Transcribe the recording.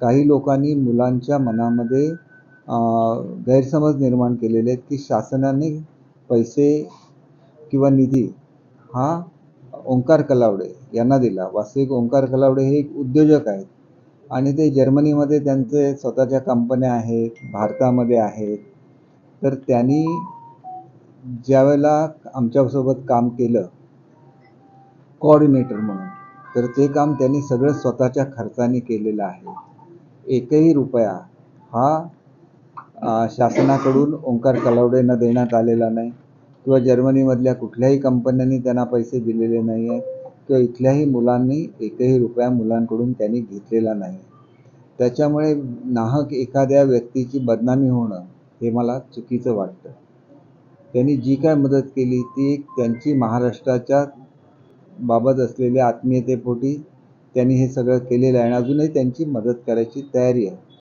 काही लोकांनी मुलांच्या मनामध्ये गैरसमज निर्माण केलेले आहेत की शासनाने पैसे किंवा निधी हा ओंकार कलावडे यांना दिला। वास्तविक ओंकार कलावडे हे एक उद्योजक आहेत आणि ते जर्मनीमध्ये त्यांचे स्वतःच्या कंपन्या आहेत, भारतामध्ये आहेत। तर त्यांनी ज्यावेळेला आमच्यासोबत काम केलं कोऑर्डिनेटर म्हणून, तर ते काम त्यांनी सगळं स्वतःच्या खर्चाने केलेलं आहे। एकही रुपया हा शासनाकडून ओंकार कलावडेंना देण्यात आलेला नाही किंवा जर्मनीमधल्या कुठल्याही कंपन्यांनी त्यांना पैसे दिलेले नाही आहेत किंवा इथल्याही मुलांनी एकही रुपया मुलांकडून त्यांनी घेतलेला नाही। त्याच्यामुळे नाहक एखाद्या व्यक्तीची बदनामी होणं हे मला चुकीचं वाटतं। त्यांनी जी काय मदत केली ती एक त्यांची महाराष्ट्राच्या बाबत असलेल्या आत्मीयतेपोटी त्यांनी हे सगळं केलेलं आहे आणि अजूनही त्यांची मदत करायची तयारी आहे।